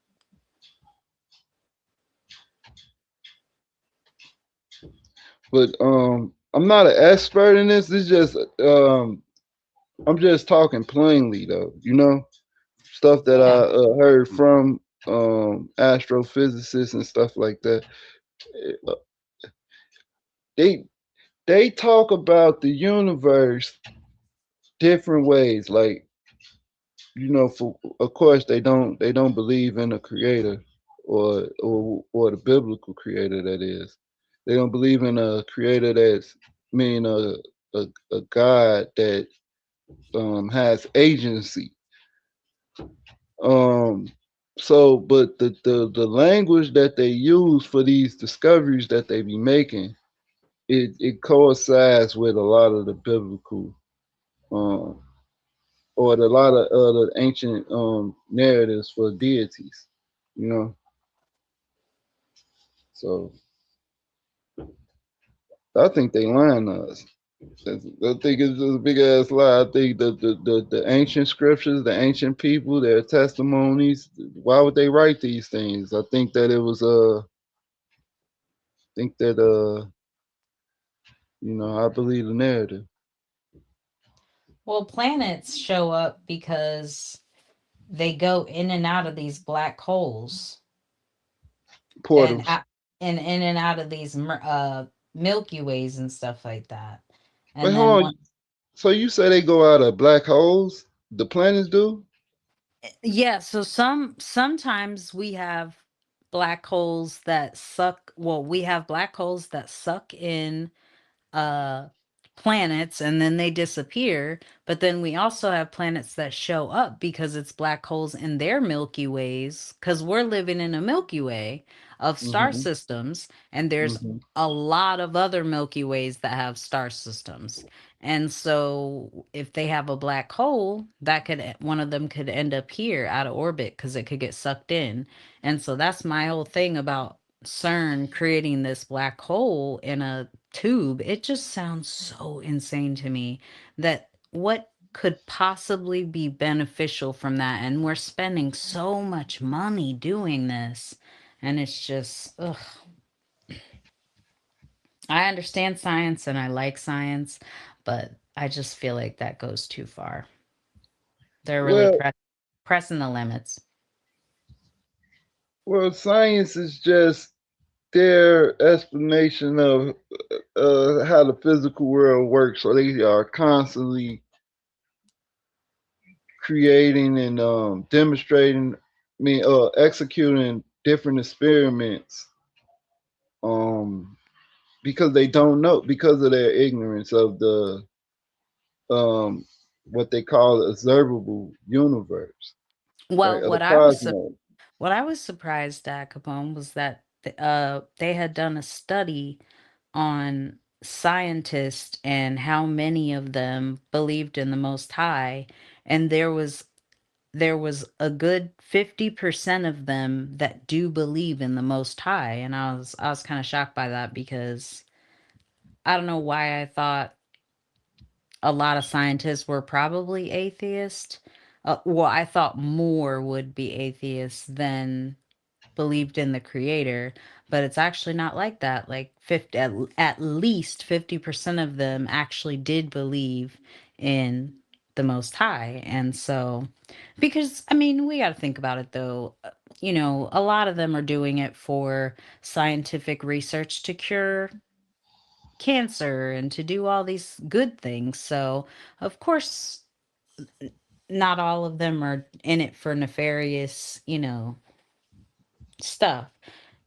But I'm not an expert in this. It's just I'm just talking plainly though, stuff that Yeah. I heard from astrophysicists and stuff like that. Uh, They they talk about the universe different ways. Like, for of course they don't believe in a creator, or the biblical creator, that is. They don't believe in a creator that's mean a God that has agency. Um but the language that they use for these discoveries that they be making, it coincides with a lot of the biblical, um or a lot of the ancient narratives for deities, you know. So I think they lying to us. I think it's just a big ass lie. I think the ancient scriptures, the ancient people, their testimonies. Why would they write these things? I think that it was think that I believe the narrative. Well, planets show up because they go in and out of these black holes and Portals. and in and out of these Milky Ways and stuff like that. Wait, And then hold one, on. So you say they go out of black holes? The planets do? yeah, so sometimes we have black holes that suck, well, we have black holes that suck in uh planets and then they disappear, but then we also have planets that show up because it's black holes in their Milky Ways, because we're living in a Milky Way of star Mm-hmm. systems, and there's Mm-hmm. a lot of other Milky Ways that have star systems. And so if they have a black hole, that could one of them could end up here out of orbit because it could get sucked in. And so that's my whole thing about CERN creating this black hole in a tube. It just sounds so insane to me that what could possibly be beneficial from that? And we're spending so much money doing this. And it's just, ugh. I understand science and I like science, but I just feel like that goes too far. They're really Well, pressing the limits. science is just their explanation of how the physical world works. So they are constantly creating and demonstrating, executing different experiments, um, because they don't know, because of their ignorance of the um, what they call the observable universe, right? Well, Of the cosmos. what I was surprised at, Capone, was that they had done a study on scientists and how many of them believed in the Most High, and there was there was a good 50% of them that do believe in the Most High, and I was kind of shocked by that because I don't know why I thought a lot of scientists were probably atheist. Well, I thought more would be atheists than believed in the creator, but it's actually not like that. Like 50, at least 50% of them actually did believe in the Most High. And so, because I mean, we got to think about it though. A lot of them are doing it for scientific research to cure cancer and to do all these good things. So, of course, not all of them are in it for nefarious, stuff.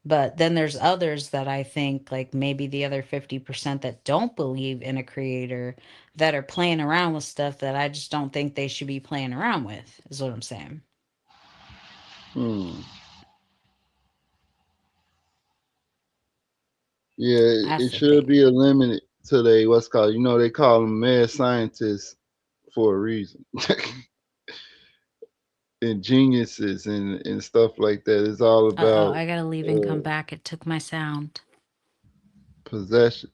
But then there's others that I think, like maybe the other 50% that don't believe in a creator that are playing around with stuff that I just don't think they should be playing around with, is what I'm saying. Hmm. Yeah, That's it the should thing. be a limit to what's called, they call them mad scientists for a reason. And geniuses and stuff like that. It's all Uh-oh, about I gotta leave and come back. It took my sound. possession.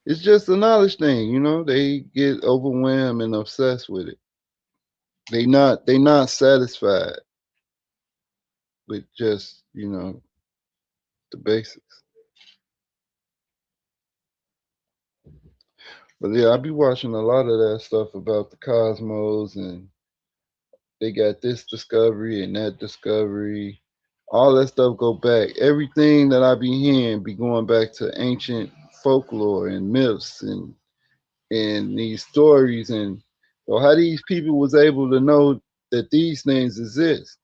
It's just a knowledge thing, They get overwhelmed and obsessed with it. They not satisfied with just the basics. But yeah, I be watching a lot of that stuff about the cosmos, and they got this discovery and that discovery. All that stuff go back. Everything that I be hearing be going back to ancient folklore and myths and these stories, and so how these people was able to know that these things exist.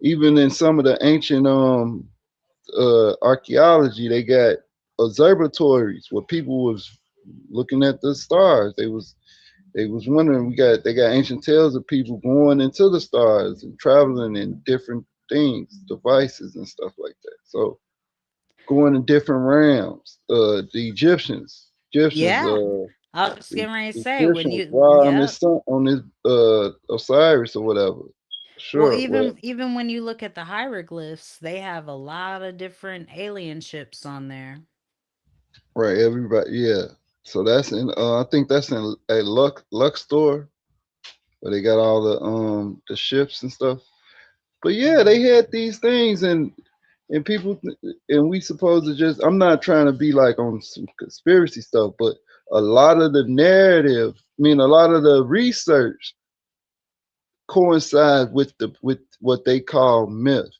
Even in some of the ancient archaeology, they got observatories where people was looking at the stars. They was wondering. They got ancient tales of people going into the stars and traveling in different things, devices and stuff like that. So going in different realms. The Egyptians, Yeah. I was just the getting ready to say when Egyptians, you, Ra on yeah. this sun, on this Osiris or whatever. Well, Sure, well, even when you look at the hieroglyphs, they have a lot of different alien ships on there. right, everybody, yeah. So that's in. I think that's in a Luxor, where they got all the ships and stuff. But yeah, they had these things, and people, and we supposed to just. I'm not trying to be like on some conspiracy stuff, but a lot of the narrative, a lot of the research coincides with what they call myth.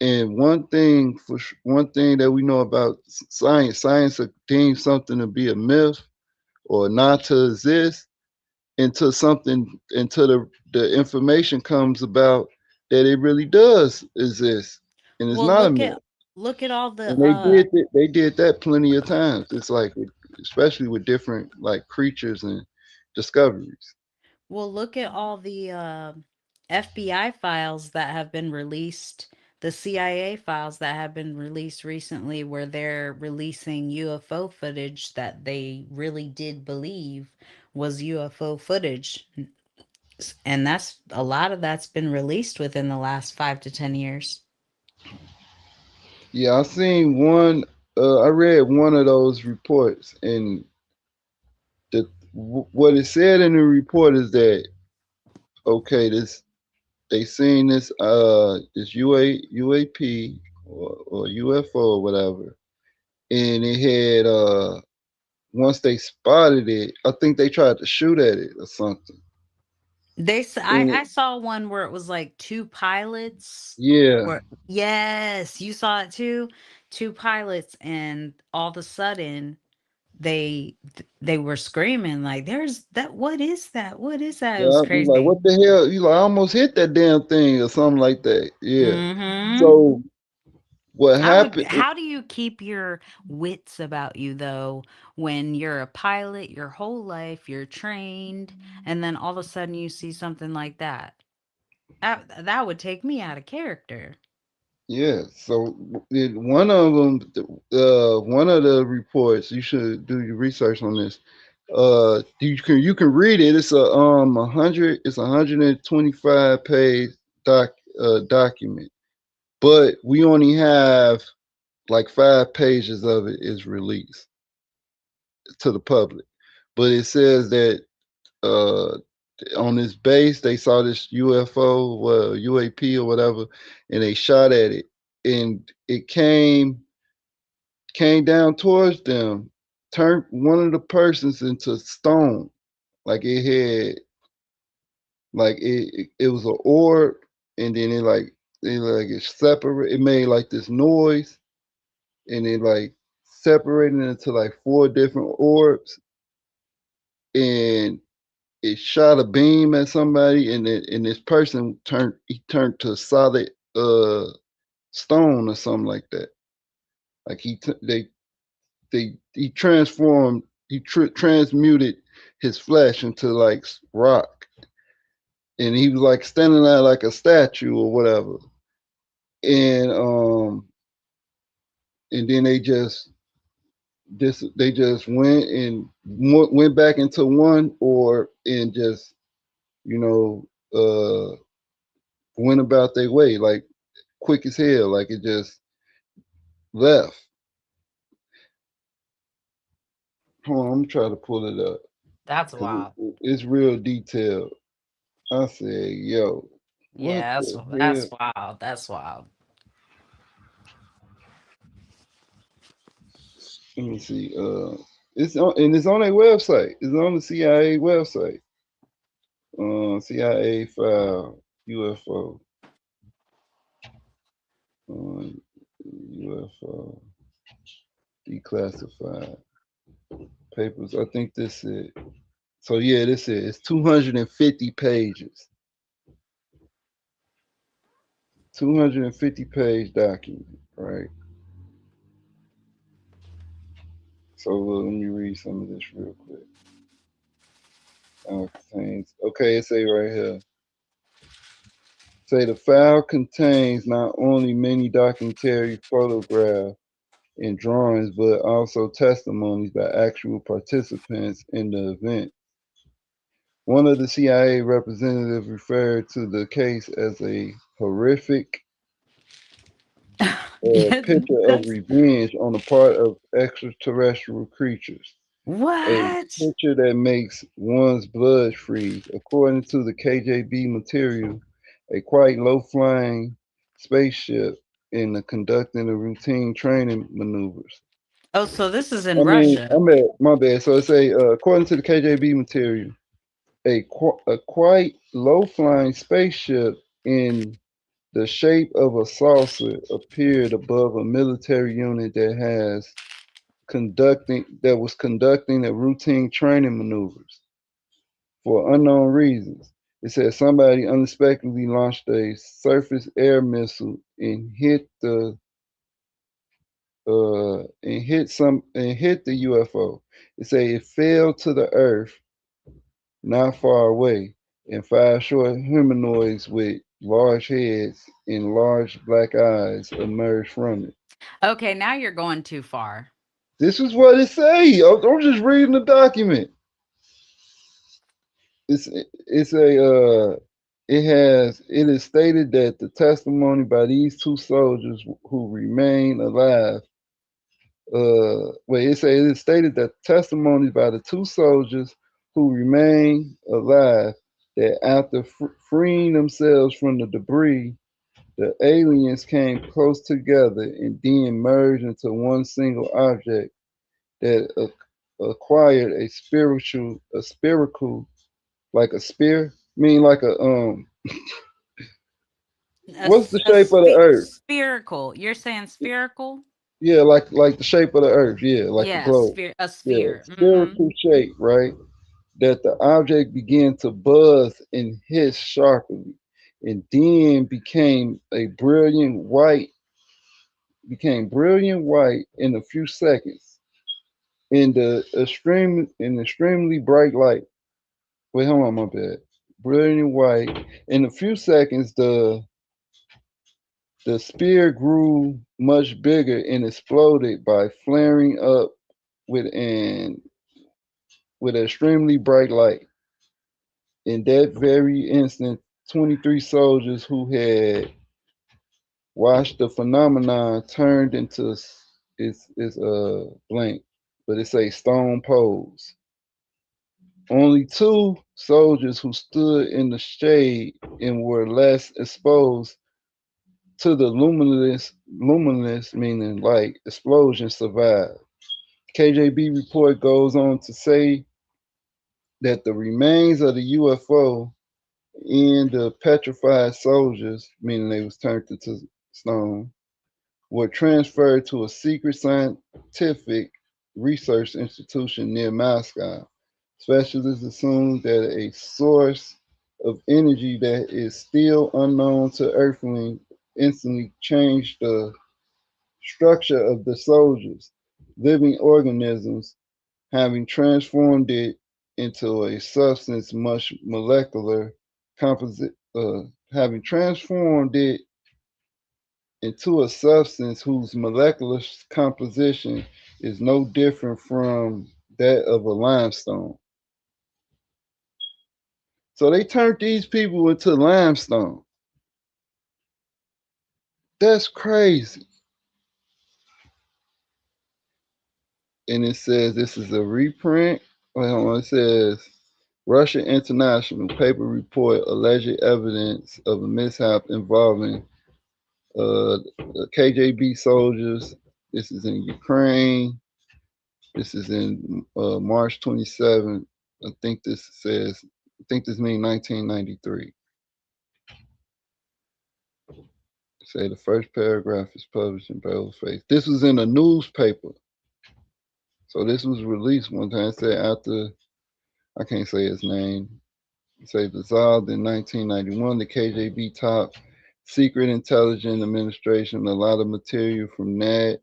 And one thing that we know about science deems something to be a myth or not to exist until the information comes about that it really does exist and it's Well, not a myth. look at all And the they did that plenty of times. It's like especially with different like creatures and discoveries. well, look at all the FBI files that have been released, the CIA files that have been released recently, where they're releasing UFO footage that they really did believe was UFO footage. And that's a lot of that's been released within the last 5 to 10 years. Yeah, I seen one. I read one of those reports, and what it said in the report is that okay, they seen this UAP or UFO or whatever, and it had once they spotted it, I think they tried to shoot at it or something. I And saw one where it was like two pilots. yeah, Or yes, you saw it too. Two pilots, and all of a sudden they were screaming like, "There's that! What is that? What is that?" It yeah, was I'd be like, crazy. what the hell? You like, I almost hit that damn thing or something like that. Yeah. Mm-hmm. So what happened? How do you keep your wits about you though when you're a pilot your whole life, you're trained, and then all of a sudden you see something like that? That would take me out of character. Yeah, so one of them, one of the reports, you should do your research on this. You can read it. It's a 125 page document, but we only have like 5 pages of it is released to the public. But it says that uh on this base they saw this UFO, UAP or whatever, and they shot at it, and it came down towards them, turned one of the persons into stone, like it had, like it was an orb, and then it separate. It made like this noise, and it like separated into like 4 different orbs, and it shot a beam at somebody, and this person turned to solid stone or something like that. Like he transformed, transmuted his flesh into like rock, and he was like standing there like a statue or whatever. And then they just went back into one, or and just you know went about their way like quick as hell, like it just left. Hold on, I'm trying to pull it up That's because wild. it's real detailed. I said, yo, what Yeah, the that's hell? wild. That's wild. Let me see. It's on their website. It's on the CIA website. CIA file UFO. UFO declassified papers. I think this is. So yeah, this is. It's 250 pages. 250 page document, right? So let me read some of this real quick. Okay, it say right here. Say the file contains not only many documentary photographs and drawings, but also testimonies by actual participants in the event. One of the CIA representatives referred to the case as a horrific Yeah, picture of that's revenge on the part of extraterrestrial creatures. A what? picture that makes one's blood freeze. According to the KJB material, a quite low-flying spaceship in conducting the routine training maneuvers. Oh, so this is I in mean, Russia. my bad. So it's according to the KJB material, a quite low-flying spaceship in the shape of a saucer appeared above a military unit that was conducting a routine training maneuvers for unknown reasons. It said somebody unexpectedly launched a surface air missile and hit the UFO. It said it fell to the earth not far away, and 5 short humanoids with large heads and large black eyes emerged from it. Okay, now you're going too far. This is what it say. I'm just reading the document. It's it is stated that the testimony by these 2 soldiers who remain alive. It is stated that testimonies by the 2 soldiers who remain alive, that after freeing themselves from the debris, the aliens came close together and then merged into one single object that acquired a spherical, like a spear. Mean like a What's the shape of the Earth? Spherical. You're saying spherical? Yeah, like the shape of the Earth. Yeah, like a Yeah, globe. a Yeah, sphere. spherical shape, right? That the object began to buzz and hiss sharply, and then became brilliant white in a few seconds in the extremely bright light. Wait, hold on, my bad. Brilliant white. In a few seconds, the spear grew much bigger and exploded by flaring up with with extremely bright light. In that very instant, 23 soldiers who had watched the phenomenon turned into it's blank, but it's a stone pose. Only two soldiers who stood in the shade and were less exposed to the luminous meaning light explosion survived. KJB report goes on to say that the remains of the UFO and the petrified soldiers, meaning they was turned into stone, were transferred to a secret scientific research institution near Moscow. Specialists assume that a source of energy that is still unknown to Earthlings instantly changed the structure of the soldiers, living organisms, having transformed it into a substance much molecular composite, having transformed it into a substance whose molecular composition is no different from that of a limestone. So they turned these people into limestone. That's crazy. And it says this is a reprint. Wait, hold on. It says Russia International paper report alleged evidence of a mishap involving KJB soldiers. This is in Ukraine. This is in March 27th. I think this says, I think this means 1993. Say the first paragraph is published in boldface. This was in a newspaper. So this was released one time. It said after, I can't say his name. It say dissolved in 1991, the KGB top secret intelligence administration, a lot of material from that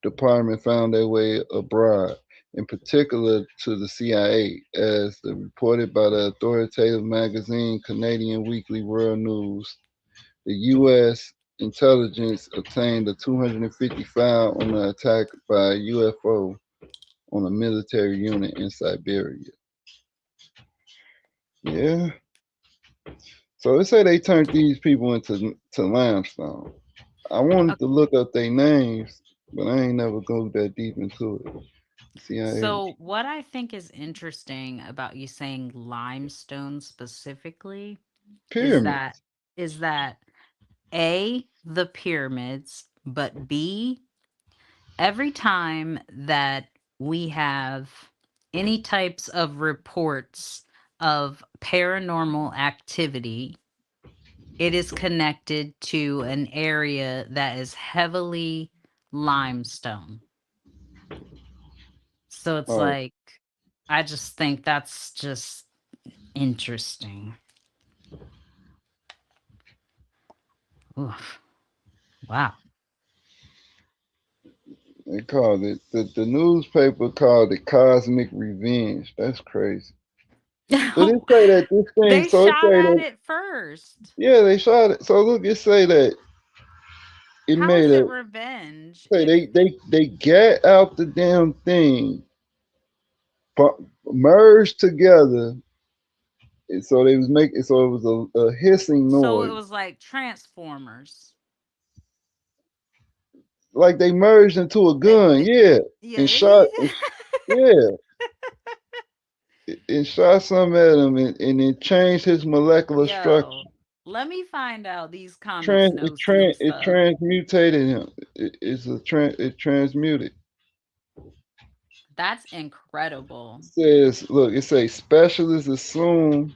department found their way abroad, in particular to the CIA, as reported by the authoritative magazine Canadian Weekly World News. The U.S. intelligence obtained a 250 file on the attack by a UFO on a military unit in Siberia. Yeah. So they say they turned these people into limestone. I wanted to look up their names, but I ain't never go that deep into it. CIA. So, what I think is interesting about you saying limestone specifically Pyramids. is that A, the pyramids, but B, every time that we have any types of reports of paranormal activity, it is connected to an area that is heavily limestone. So it's Oh, like, I just think that's just interesting. Oof. Wow. they called it the newspaper called it Cosmic Revenge. That's crazy. But it say that this thing, They so it shot say at that it first. yeah, they shot it. So look, it say that it How is made it a revenge say if they got out the damn thing, merged together. And so they was making so it was a hissing so it noise, was like Transformers? like they merged into a They, gun, they yeah, yeah. and shot, yeah, and shot some at him, and it changed his molecular structure. Yo, let me find out these comics know some It stuff. transmutated him. It transmuted. That's incredible. Says, look, it says specialists assume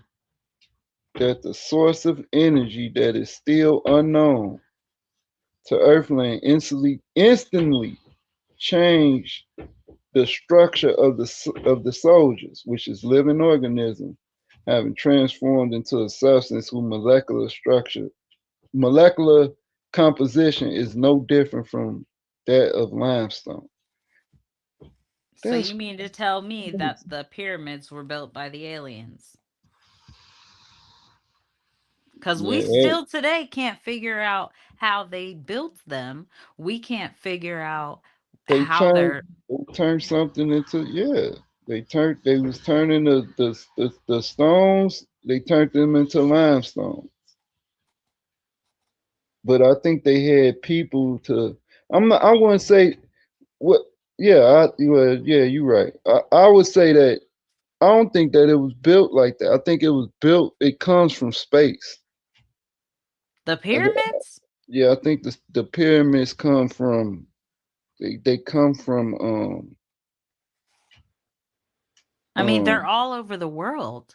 that the source of energy that is still unknown to Earthling instantly changed the structure of the soldiers, which is living organisms, having transformed into a substance whose molecular composition is no different from that of limestone. So That's you mean to tell me that the pyramids were built by the aliens? Because we yeah. still today can't figure out how they built them. We can't figure out They how turned they're they turned something into yeah. They was turning the stones. They turned them into limestone. But I think they had people to. I'm not. I wouldn't say what. Yeah, yeah, you're right. I would say that I don't think that it was built like that. I think it was built. It comes from space. The I th- pyramids? Yeah, I think the pyramids come from. They come from. I mean, they're Um. all over the world.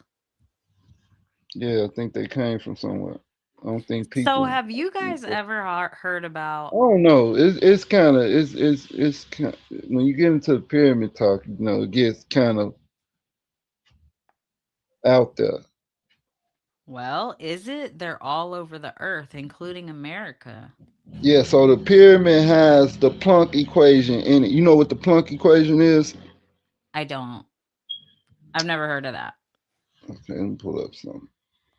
Yeah, I think they came from somewhere. I don't think So, people. have you guys ever heard I about? don't know. It's kind of it's kind when you get into the pyramid talk, it gets kind of out there. Well, is it? They're all over the earth, including America. Yeah, so the pyramid has the Planck equation in it. You know what the Planck equation is? I don't. I've never heard of that. Okay, let me pull up something.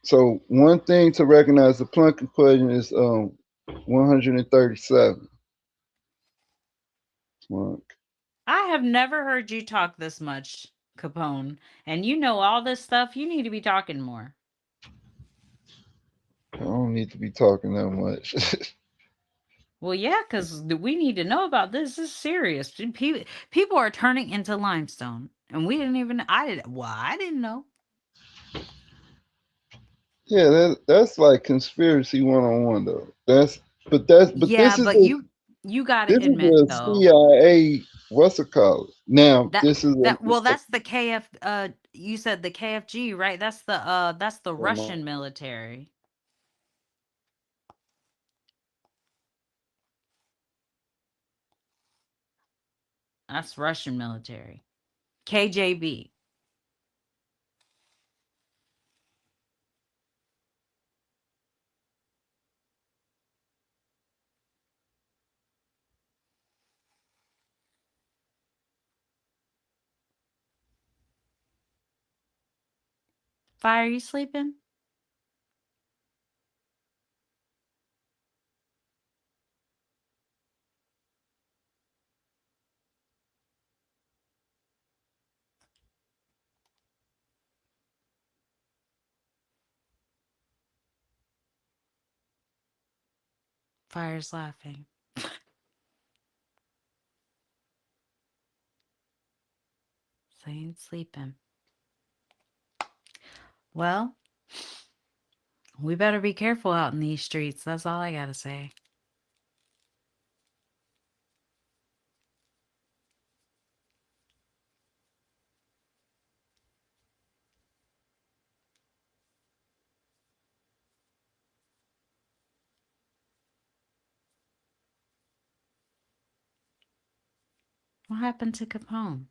So one thing to recognize the Planck equation is 137. Planck. I have never heard you talk this much, Capone. And you know all this stuff. You need to be talking more. I don't need to be talking that much. Well, yeah, because we need to know about this. This is serious. People are turning into limestone. And we didn't even, I didn't know. Yeah, that's like conspiracy 101 though. But Yeah, but you got to this is admit a though CIA what's it called? Now that this is that's the KF you said the KFG, right? That's the Russian military. That's Russian military. KJB. Fire, you sleeping? Fire's laughing. Saying sleeping. Well, we better be careful out in these streets. That's all I gotta say. What happened to Capone?